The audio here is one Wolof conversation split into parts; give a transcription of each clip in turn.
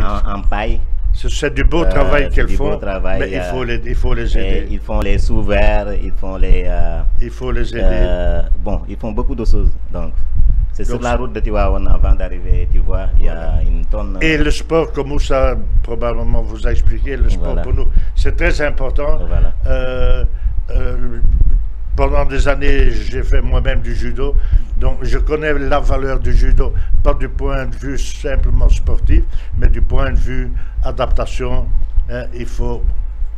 oui. en paille. C'est du beau travail qu'elles font, mais il faut les aider. Ils font les sous-verts, ils font les... il faut les aider. Bon, ils font beaucoup de choses. Donc, c'est sur la route de Tivaouane avant d'arriver, tu vois, il y a une tonne... Et le sport, comme Moussa probablement vous a expliqué, le sport pour nous, c'est très important. Voilà. Pendant des années, j'ai fait moi-même du judo, donc je connais la valeur du judo, pas du point de vue simplement sportif, mais du point de vue adaptation. Il faut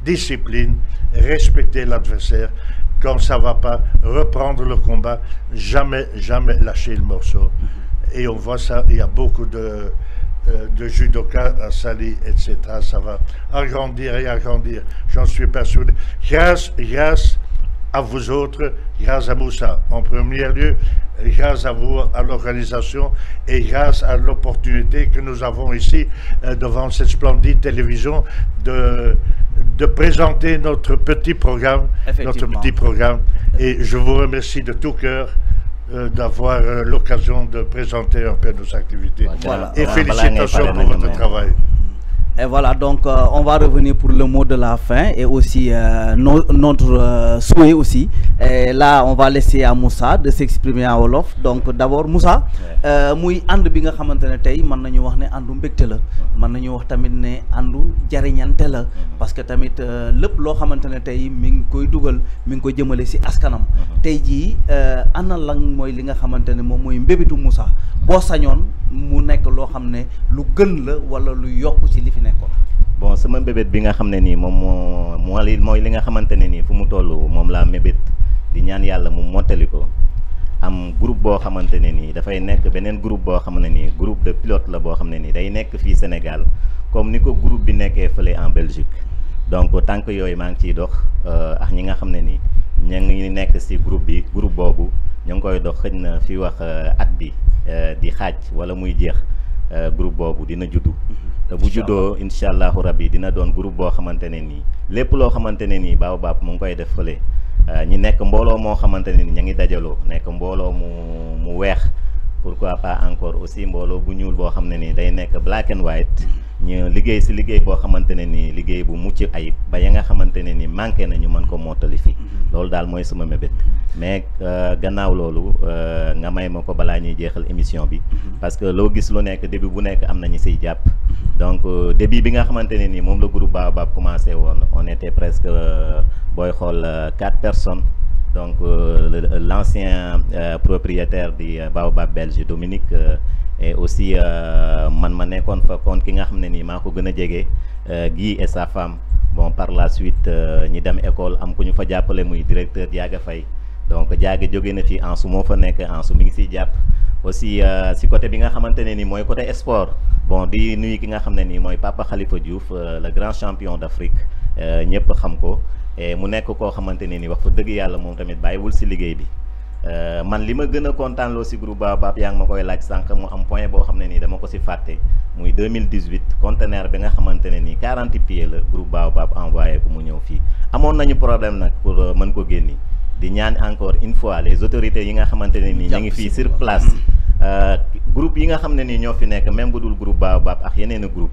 discipline, respecter l'adversaire. Quand ça ne va pas, reprendre le combat, jamais lâcher le morceau. Et on voit ça, il y a beaucoup de judokas à Saly, etc. Ça va agrandir et agrandir, j'en suis persuadé. Grâce à vous autres, grâce à Moussa, en premier lieu, grâce à vous, à l'organisation et grâce à l'opportunité que nous avons ici devant cette splendide télévision de présenter notre petit programme, et je vous remercie de tout cœur d'avoir l'occasion de présenter un peu nos activités. Voilà. Et félicitations pour votre travail. Et voilà, donc on va revenir pour le mot de la fin et aussi notre souhait aussi. Et là, on va laisser à Moussa de s'exprimer en wolof. Donc d'abord, Moussa, muy ànd bi nga xamante ne tey mën nañu wax ne àndu mbégte la. mën nañu wax tamit ne àndu jariñante la. parce que tamit lépp loo xamante ne tey mi ngi koy dugal mi ngi koy jëmale si askanam. tey jii ana lan mooy li nga xamante ne moom mooy mbébétu Moussa boo sañoon mu nekk loo xam ne lu gën la wala lu yokk ci li fi nekkoon. Bon, sama mbébét bi nga xam ne nii moom mooy li nga xamante ne nii fu mu toll moom laa mbébét di ñaan yàlla mu mottali ko am groupe boo xamante ne nii dafay nekk beneen groupe boo xam ne nii groupe de pilote la boo xam ne nii day nekk fii Sénégal comme ni ko groupe bi nekkee fële en Belgique. Donc tànk yooyu maa ngi ciy dox ak ñi nga xam ne nii ña ngi nekk si groupe boobu ñu ngi koy dox xëj na fi wax at bi di xaaj wala muy jeex groupe boobu dina juddu. te bu juddoo incha allahu rabbi dina doon groupe boo xamante ne nii lépp loo xamante ne nii Baobab mu ngi koy def fële ñi nekk mbooloo moo xamante ne ni ña ngi dajaloo nekk mbooloo mu weex pourquoi pas encore aussi mbooloo bu ñuul boo xam ne nii day nekk black and white ñu liggéey si liggéey boo xamante ne nii liggéey bu mucc ayib ba ya nga xamante ne ni manqué na ñu mën ko mottali fii loolu daal mooy sama mébét mais gannaaw loolu nga may ma ko balaa ñuy jeexal émission bi parce que loo gis lu nekk début bu nekk am na ñu siy jàpp donc début bi nga xamante ne nii moom la groupe Baobab commencé woon on était presque booy xool 4 personnes donc l'ancien propriétaire du Baobab belge Dominique et aussi man ma nekkoon fa kon ki nga xam ne nii maa ko gën a jege Guy et sa femme bon par la suite ñi dem école am ku ñu fa jàppale muy directeur Diaga Faye donc Diaga jóge na fi Ansu moo fa nekk Ansu mi ngi siy jàpp aussi si côté bi nga xamante ne nii mooy côté sport bon di nuyu ki nga xam ne nii mooy Papa Khalifa Diouf le grand champion d'Afrique ñëpp xam ko et mu nekk koo xamante ne nii wax fa dëgg yàlla moom tamit bàyyiwul si liggéey bi man li ma gën a kontaan loo si groupe Baobab yaa ngi ma koy laaj sànq mu am point boo xam ne nii dama ko si fàtte muy 2018 conteneur bi nga xamante ne nii 40 pieds la groupe Baobab envoyé ko mu ñëw fii amoon nañu problème nag pour mën ko génni di ñaan encore une fois les autorités yi nga xamante ne nii ñu ngi fii sur place groupe yi nga xam ne nii ñoo fi nekk même bu dul groupe Baobab ak yeneen groupe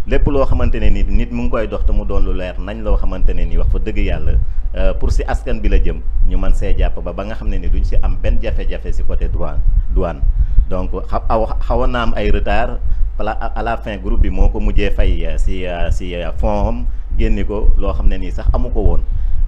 lépp loo xamante ne ni nit mu ngi koy dox te mu doon lu leer nañ loo xamante ne ni wax fa dëgg yàlla pour si askan bi la jëm ñu mën see jàpp ba nga xam ne ni duñ si am benn jafe-jafe si côté douane donc xawoon na am ay retard à la fin groupe bi moo ko mujjee fay si fond am génni ko loo xam ne nii sax amu ko woon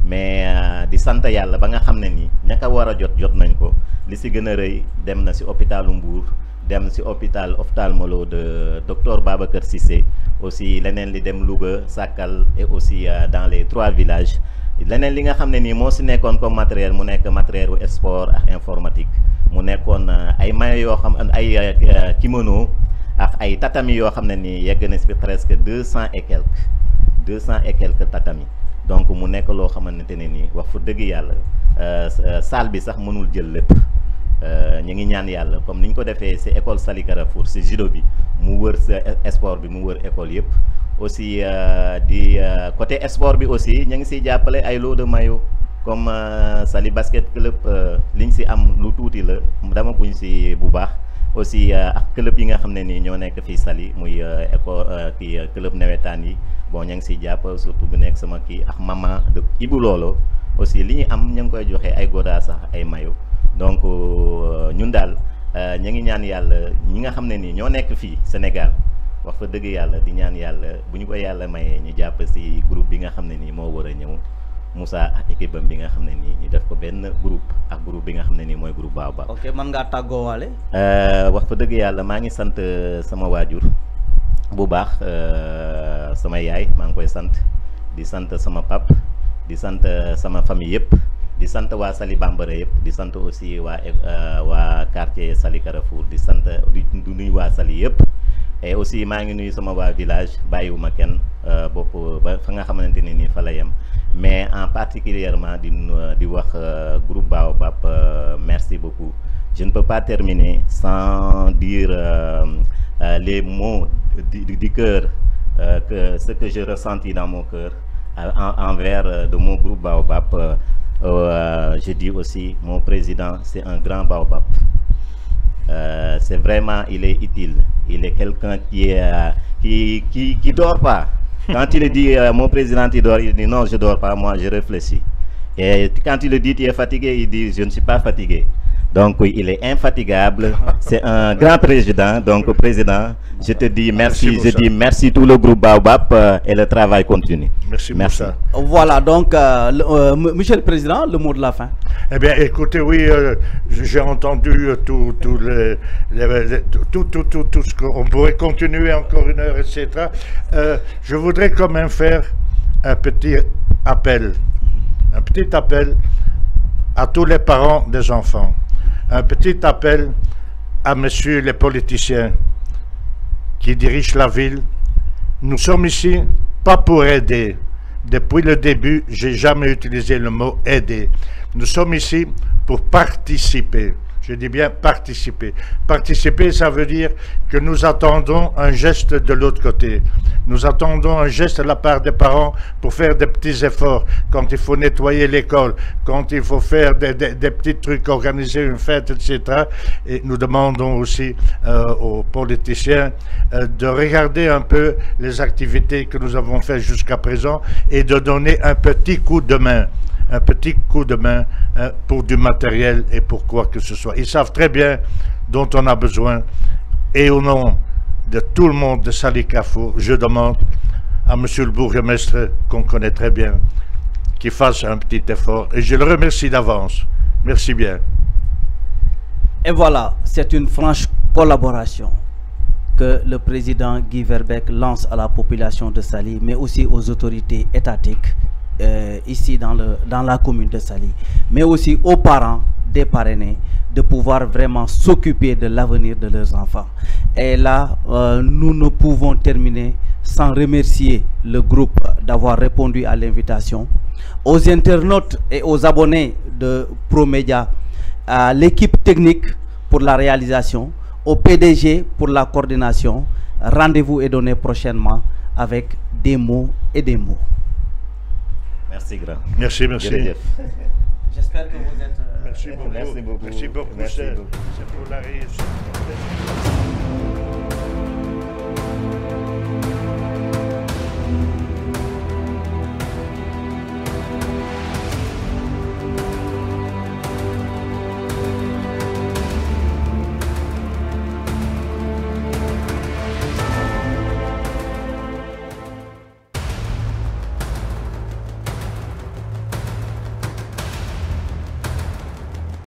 mais di sant yàlla ba nga xam ne nii ña ko war a jot nañ ko li si gën a rëy dem na si hôpitalu Mbour dem si hôpital ophtalmolo de docteur Babacar Cissé aussi leneen li dem Louga Sakal et aussi dans les 3 villages leneen li nga xam ne nii moo si nekkoon comme matériel mu nekk matériel u sport ak informatique mu nekkoon ay maillot yoo xam ay kimono ak ay tatami yoo xam ne nii yegg na si presque 200 et quelques tatami donc mu nekk loo xamante ne nii wax fa dëgg yàlla salle bi sax mënul jël lépp ñu ngi ñaan yàlla comme niñ ko defee ci école Sali Carrefour ci judo bi mu wër sa sport bi mu wër école yëpp aussi di côté sport bi aussi ñu ngi ciy jàppale ay lot de maillot comme Sali basket club liñ ci am lu tuuti la dama guñ ci bu baax aussi ak club yi nga xam ne nii ñoo nekk fii Saly muy école club nawetaan yi bon ña ngi siy jàpp surtout bu nekk sama kii ak maman de Ibou Lolo aussi li ñu am ñu ngi koy joxe ay goda sax ay mayo donc ñun daal ñu ngi ñaan yàlla ñi nga xam ne nii ñoo nekk fii Sénégal wax fa dëgg yàlla di ñaan yàlla bu ñu ko yàlla mayee ñu jàpp si groupe bi nga xam ne nii moo war a ñëw Moussa ak équipe am bi nga xam ne nii ñu def ko benn groupe ak groupe bi nga xam ne nii mooy groupe Baobab. ok mën ngaa tàggoo waale. wax fa dëgg yàlla maa ngi sant sama waajur bu baax sama yaay maa ngi koy sant di sant sama pap di sant sama famille yëpp di sant waa Saly Bambara yëpp di sant aussi waa quartier Saly Carrefour di sant di nuyu waa Saly yëpp. et aussi maa ngi nuyu sama waa village bàyyiwuma kenn bopp ba fa nga xamante ne nii fa la yem mais en particulièrement di wax groupe Baobab merci beaucoup je ne peux pas terminer sans dire les mots du cœur que ce que je ressentis dans mon cœur envers de mon groupe Baobab. Je dis aussi mon président c'est un grand Baobab. C'est vraiment, il est utile. Il est quelqu'un qui dort pas. Quand il dit mon président il dort, il dit non je dors pas, moi je réfléchis. Et quand il dit tu es fatigué, il dit je ne suis pas fatigué. Donc il est infatigable. C'est un grand président. Donc président, je te dis merci. Je dis merci tout le groupe Baobab et le travail continue. Merci. Voilà donc Monsieur le Président, le mot de la fin. Eh bien, écoutez, oui, j'ai entendu tout ce qu'on pourrait continuer encore une heure, etc. Je voudrais quand même faire un petit appel à tous les parents des enfants, un petit appel à messieurs les politiciens qui dirigent la ville. Nous sommes ici pas pour aider. Depuis le début, j'ai jamais utilisé le mot aider. Nous sommes ici pour participer. Je dis bien participer. Participer, ça veut dire que nous attendons un geste de l'autre côté. Nous attendons un geste de la part des parents pour faire des petits efforts. Quand il faut nettoyer l'école, quand il faut faire des petits trucs, organiser une fête, etc. Et nous demandons aussi aux politiciens de regarder un peu les activités que nous avons faites jusqu'à présent et de donner un petit coup de main. Un petit coup de main pour du matériel et pour quoi que ce soit. Ils savent très bien dont on a besoin. Et au nom de tout le monde de Saly Carrefour, je demande à monsieur le bourgmestre, qu'on connaît très bien, qu'il fasse un petit effort. Et je le remercie d'avance. Merci bien. Et voilà, c'est une franche collaboration que le président Guy Verbeek lance à la population de Saly, mais aussi aux autorités étatiques. Ici dans la commune de Saly, mais aussi aux parents des parrainés de pouvoir vraiment s'occuper de l'avenir de leurs enfants. Et là, nous ne pouvons terminer sans remercier le groupe d'avoir répondu à l'invitation, aux internautes et aux abonnés de Promédia, à l'équipe technique pour la réalisation, au PDG pour la coordination. Rendez-vous est donné prochainement avec des mots et des mots. Merci grand. Merci. J'espère que vous êtes... Merci beaucoup. C'est pour la réussite.